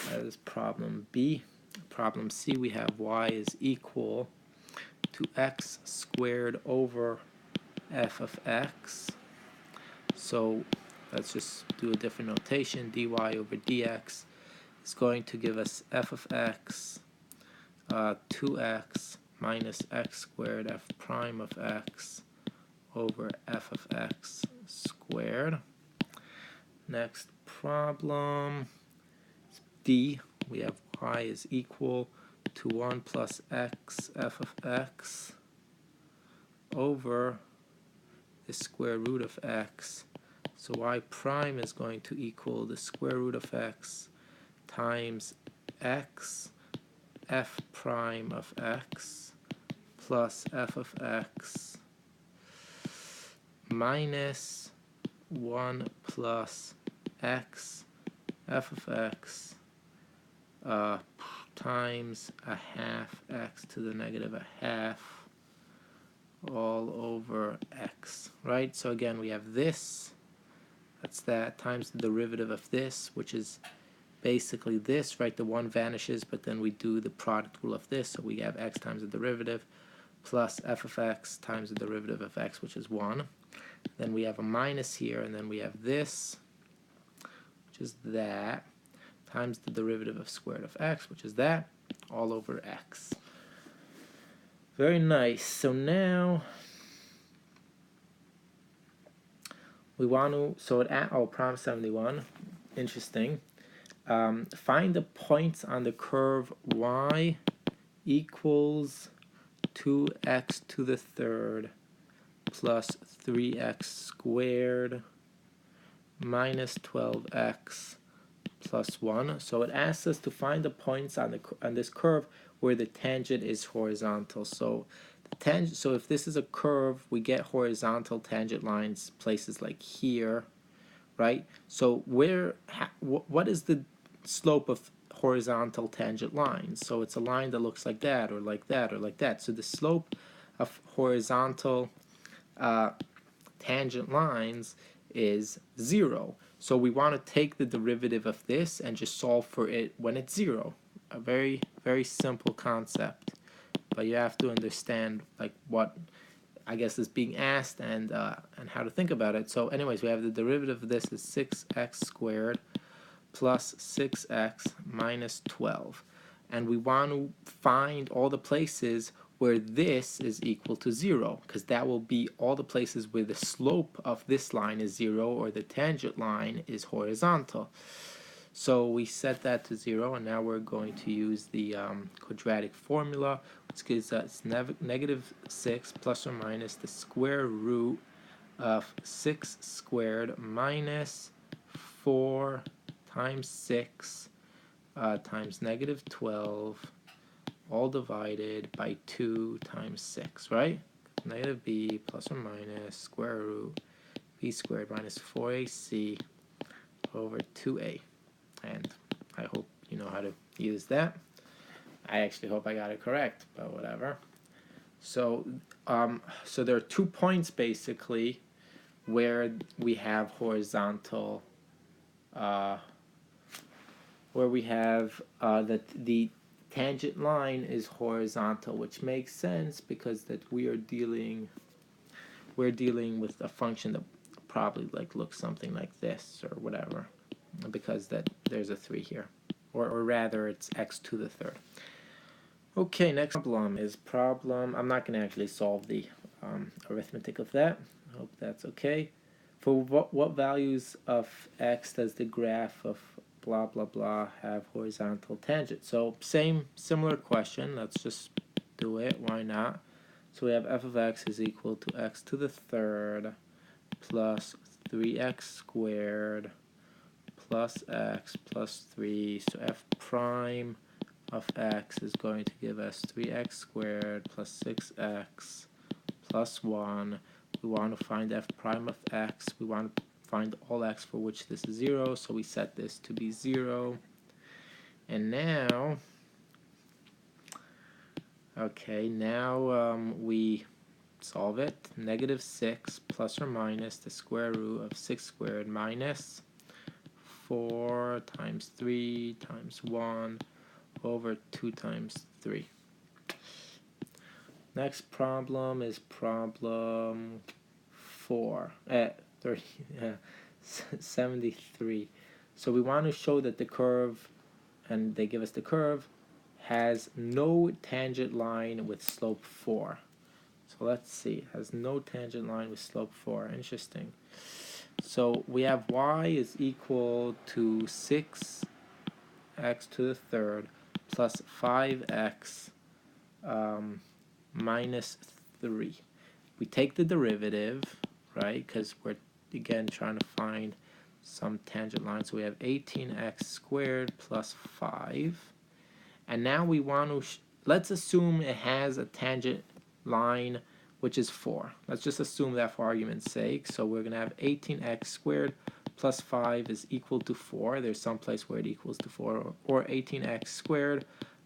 That is problem B. Problem C, we have y is equal to x squared over f of x. So let's just do a different notation. Dy over dx is going to give us f of x 2x minus x squared f prime of x over f of x squared. Next problem D, we have y is equal to 1 plus x f of x over the square root of x. So y prime is going to equal the square root of x times x f prime of x plus f of x minus 1 plus x f of x times a half x to the negative a half all over x, right? So again, we have this, that's that, times the derivative of this, which is basically this, right? The 1 vanishes, but then we do the product rule of this, so we have x times the derivative plus f of x times the derivative of x, which is 1. Then we have a minus here, and then we have this, which is that, times the derivative of square root of x, which is that, all over x. Very nice. So now we want to, so at problem 71, interesting. Find the points on the curve y equals 2x to the third plus 3x squared minus 12x plus 1. So it asks us to find the points on this curve where the tangent is horizontal. So the tangent, so if this is a curve, we get horizontal tangent lines places like here, right? So what is the slope of horizontal tangent lines? So it's a line that looks like that or like that or like that. So the slope of horizontal tangent lines is 0. So we want to take the derivative of this and just solve for it when it's 0. A very, very simple concept, but you have to understand like what I guess is being asked and how to think about it. So anyways, we have the derivative of this is 6x squared plus 6x minus 12. and we want to find all the places where this is equal to 0, because that will be all the places where the slope of this line is 0 or the tangent line is horizontal. So we set that to 0, and now we're going to use the quadratic formula, which gives us negative 6 plus or minus the square root of 6 squared minus 4 times 6 times negative 12, all divided by 2 times 6, right? Negative b plus or minus square root b squared minus 4ac over 2a. And I hope you know how to use that. I actually hope I got it correct, but whatever. So, so there are 2 points basically where we have horizontal, where we have that the tangent line is horizontal, which makes sense because that we're dealing with a function that probably like looks something like this or whatever, because that there's a 3 here, or rather it's x to the third. Okay, next problem is I'm not going to actually solve the arithmetic of that. I hope that's okay. For what values of x does the graph of blah blah blah have horizontal tangent? So similar question. Let's just do it. Why not? So we have f of x is equal to x to the third plus 3x squared plus x plus 3. So f prime of x is going to give us 3x squared plus 6x plus 1. We want to find f prime of x. We want to find all x for which this is 0, so we set this to be 0. And now, okay, now we solve it. Negative 6 plus or minus the square root of 6 squared minus 4 times 3 times 1 over 2 times 3. Next problem is problem 73. So we want to show that the curve, and they give us the curve, has no tangent line with slope 4. So let's see, has no tangent line with slope 4. Interesting. So we have y is equal to 6x to the third plus 5x minus 3. We take the derivative, right, because we're again trying to find some tangent line. So we have 18x squared plus 5. And now we want to, let's assume it has a tangent line which is 4. Let's just assume that for argument's sake. So we're going to have 18x squared plus 5 is equal to 4. There's some place where it equals to 4. Or 18x squared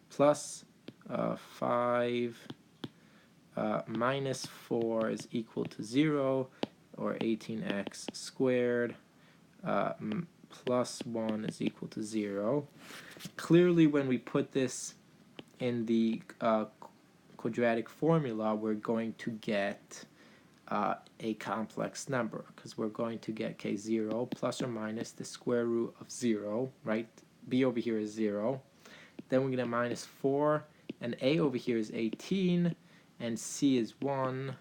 plus 5 minus 4 is equal to 0. Or 18x squared plus 1 is equal to 0. Clearly, when we put this in the quadratic formula, we're going to get a complex number, because we're going to get k0 plus or minus the square root of 0, right? B over here is 0. Then we're going to minus 4, and a over here is 18, and c is 1.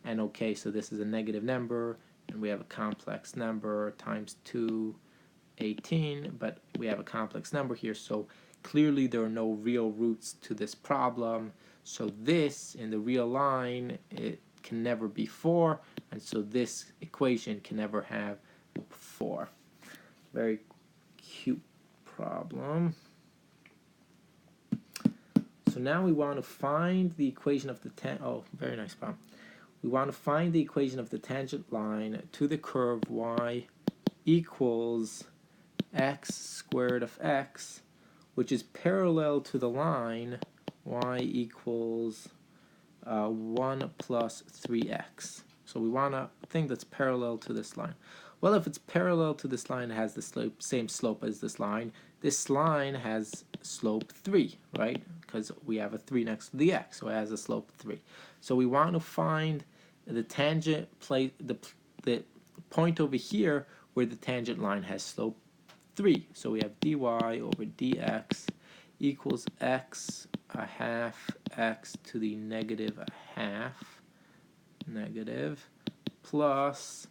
And okay, so this is a negative number, and we have a complex number times 2, 18, but we have a complex number here, so clearly there are no real roots to this problem. So this, in the real line, it can never be 4, and so this equation can never have 4. Very cute problem. So now we want to find the equation of the very nice problem. We want to find the equation of the tangent line to the curve y equals x squared of x, which is parallel to the line y equals 1 plus 3x. So we want a thing that's parallel to this line. Well, if it's parallel to this line, it has the same slope as this line. This line has slope 3, right? Because we have a 3 next to the x, so it has a slope 3. So we want to find the tangent the point over here where the tangent line has slope 3. So we have dy over dx equals x a half x to the negative a half negative plus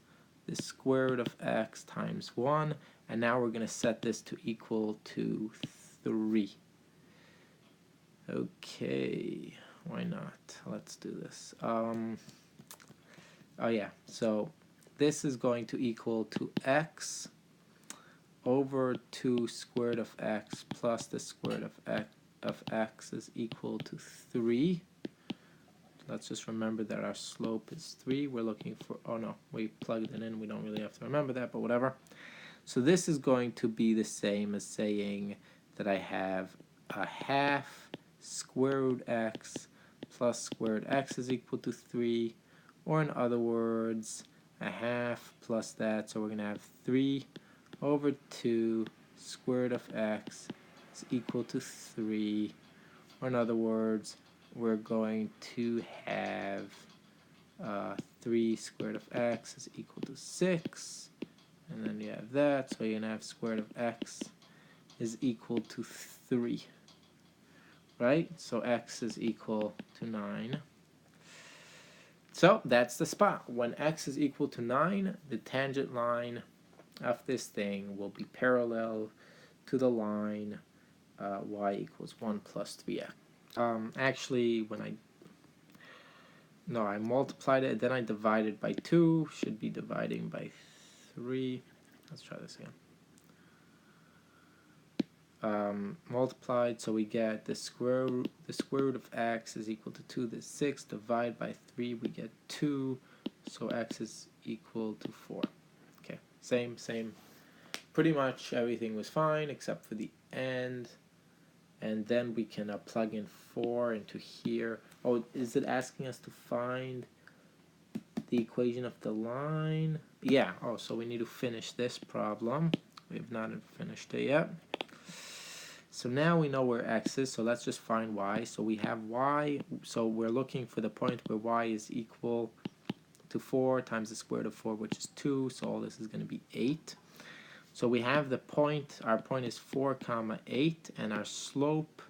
the square root of x times 1, and now we're going to set this to equal to 3. Okay, why not? Let's do this. Oh yeah, so this is going to equal to x over 2 square root of x plus the square root of x is equal to 3. Let's just remember that our slope is 3. We're looking for, oh no, we plugged it in. We don't really have to remember that, but whatever. So this is going to be the same as saying that I have a half square root x plus square root x is equal to 3, or in other words, a half plus that, so we're going to have 3 over 2 square root of x is equal to 3, or in other words, we're going to have 3 square root of x is equal to 6, and then you have that, so you're going to have square root of x is equal to 3, right? So x is equal to 9. So that's the spot. When x is equal to 9, the tangent line of this thing will be parallel to the line y equals 1 plus 3x. Actually, when I multiplied it, then I divided by 2, should be dividing by 3. Let's try this again. Multiplied, so we get the square root of x is equal to 2, this 6, divide by 3, we get 2, so x is equal to 4. Okay, same, pretty much everything was fine except for the end. And then we can plug in 4 into here. Oh, is it asking us to find the equation of the line? Yeah, oh, so we need to finish this problem. We have not finished it yet. So now we know where x is, so let's just find y. So we have y, so we're looking for the point where y is equal to 4 times the square root of 4, which is 2, so all this is going to be 8. So we have the point, our point is 4 comma 8, and our slope,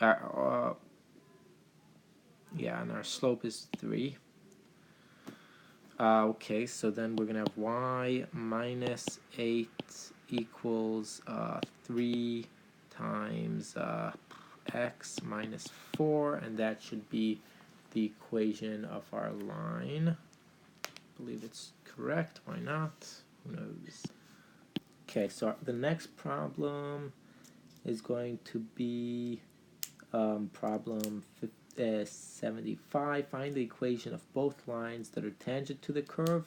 and our slope is 3. Okay, so then we're going to have y minus 8 equals 3 times x minus 4, and that should be the equation of our line. I believe it's correct. Why not? Who knows? Okay, so the next problem is going to be problem 75. Find the equation of both lines that are tangent to the curve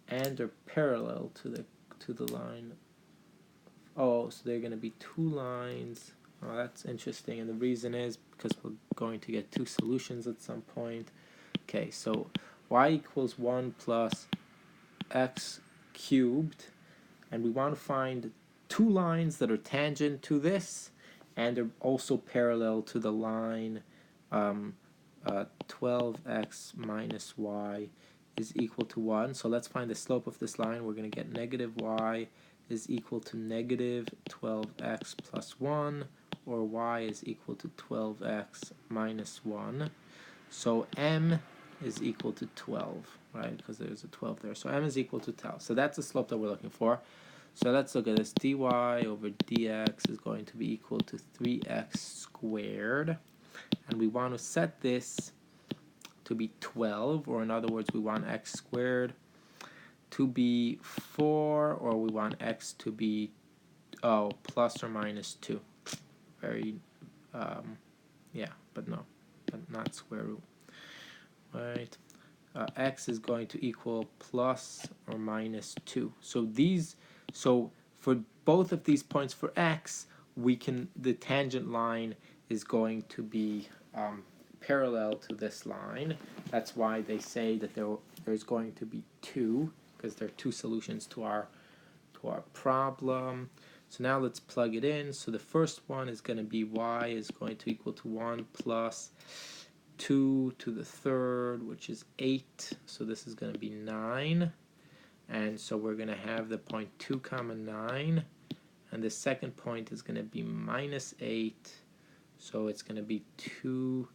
and are parallel to the line. Oh, so they're going to be two lines. Oh, that's interesting, and the reason is because we're going to get two solutions at some point. Okay, so y equals 1 plus x cubed, and we want to find two lines that are tangent to this and are also parallel to the line 12x minus y is equal to 1. So let's find the slope of this line. We're going to get negative y is equal to negative 12x plus 1, or y is equal to 12x minus 1. So m is equal to 12, right? Because there's a 12 there. So m is equal to 12. So that's the slope that we're looking for. So let's look at this. dy over dx is going to be equal to 3x squared. And we want to set this to be 12, or in other words, we want x squared to be 4, or we want x to be plus or minus 2. Very, yeah, but no, but not square root. Right, x is going to equal plus or minus 2. So for both of these points for x, the tangent line is going to be parallel to this line. That's why they say that there's going to be 2, because there are two solutions to our problem. So now let's plug it in. So the first one is going to be y is going to equal to 1 plus 2 to the third, which is 8. So this is going to be 9. And so we're going to have the point 2 comma 9. and the second point is going to be minus 8, so it's going to be 2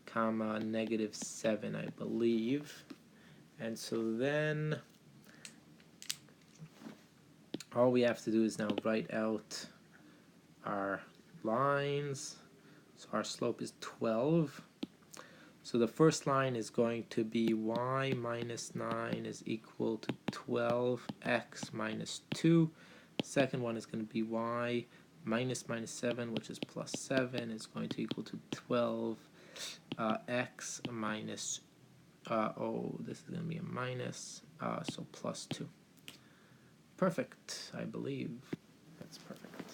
comma negative 7, I believe. And so then all we have to do is now write out our lines. So our slope is 12. So the first line is going to be y minus 9 is equal to 12x minus 2. Second one is going to be y minus 7, which is plus 7, is going to equal to 12 x minus, this is going to be a minus, so plus 2. Perfect, I believe. That's perfect.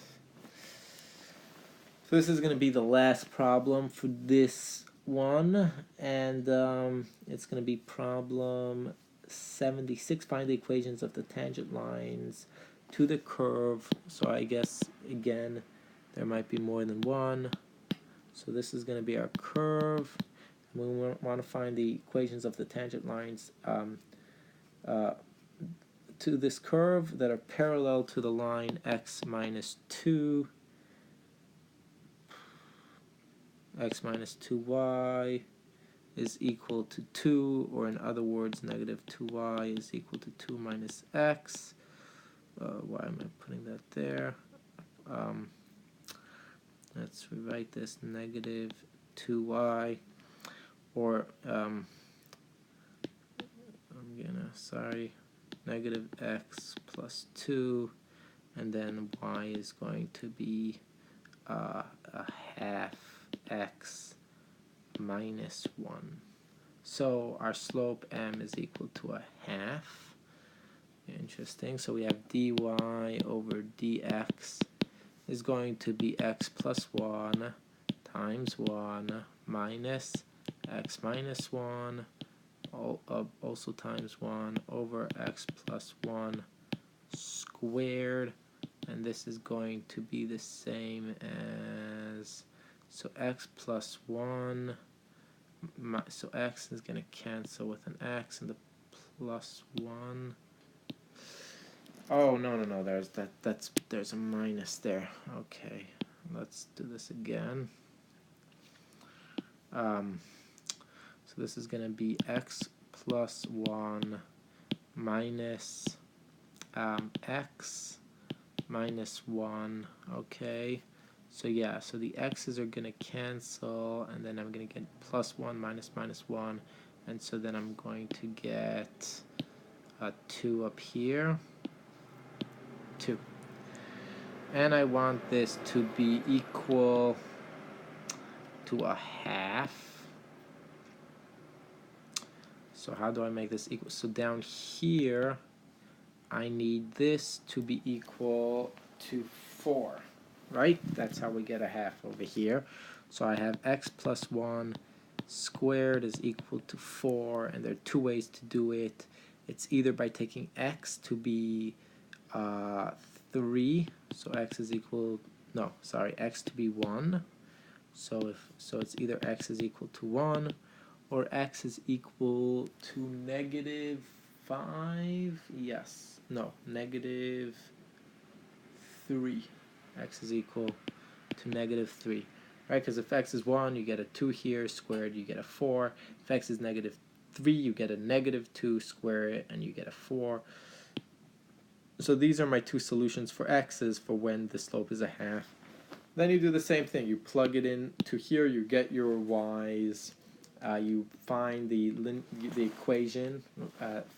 So this is going to be the last problem for this one, and it's going to be problem 76. Find the equations of the tangent lines to the curve. So I guess, again, there might be more than one. So this is going to be our curve. We want to find the equations of the tangent lines to this curve that are parallel to the line x minus 2, x minus 2y is equal to 2, or in other words, negative 2y is equal to 2 minus x. Why am I putting that there? Let's rewrite this, negative 2y, or negative x plus 2, and then y is going to be a half x minus 1. So our slope m is equal to a half. Interesting. So we have dy over dx is going to be x plus 1 times 1 minus x minus 1, also times 1 over x plus 1 squared, and this is going to be the same as, so x plus 1, so x is going to cancel with an x, and the plus 1. Oh, no, there's a minus there. Okay, let's do this again. So this is going to be x plus 1 minus x minus 1. Okay, so yeah, so the x's are going to cancel, and then I'm going to get plus 1 minus 1, and so then I'm going to get a 2 up here. 2. And I want this to be equal to a half. So how do I make this equal? So down here, I need this to be equal to 4, right? That's how we get a half over here. So I have x plus 1 squared is equal to 4, and there are two ways to do it. It's either by taking x to be 3, so x is equal, x to be 1. So it's either x is equal to 1 or x is equal to negative 5. Yes. No, negative 3. X is equal to negative 3. Right? Because if x is 1, you get a 2 here, squared, you get a 4. If x is negative 3, you get a negative 2, square it, and you get a 4. So these are my two solutions for x's for when the slope is a half. Then you do the same thing. You plug it in to here, you get your y's. You find the equation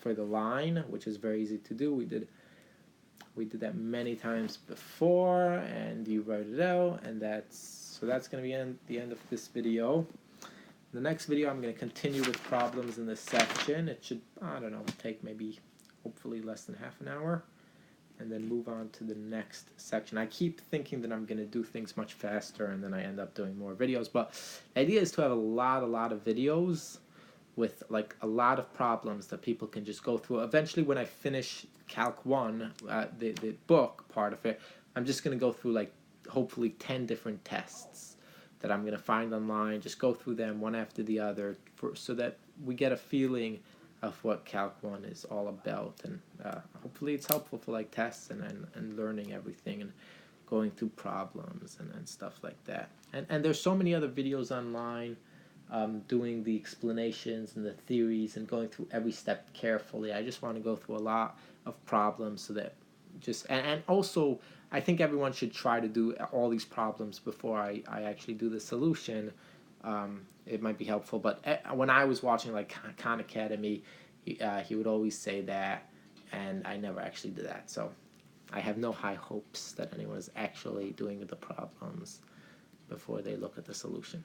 for the line, which is very easy to do. We did that many times before, and you write it out, and that's going to be the end of this video. In the next video, I'm going to continue with problems in this section. It should, take maybe, hopefully, less than half an hour, and then move on to the next section. I keep thinking that I'm going to do things much faster, and then I end up doing more videos, but the idea is to have a lot of videos with like a lot of problems that people can just go through. Eventually, when I finish Calc 1, the book part of it, I'm just going to go through like hopefully 10 different tests that I'm going to find online, just go through them one after the other so that we get a feeling of what Calc 1 is all about, and hopefully it's helpful for like tests and learning everything. And going through problems and stuff like that. And there's so many other videos online doing the explanations and the theories and going through every step carefully. I just want to go through a lot of problems so that and also I think everyone should try to do all these problems before I actually do the solution. It might be helpful, but when I was watching like Khan Academy, he would always say that, and I never actually did that. So I have no high hopes that anyone is actually doing the problems before they look at the solution.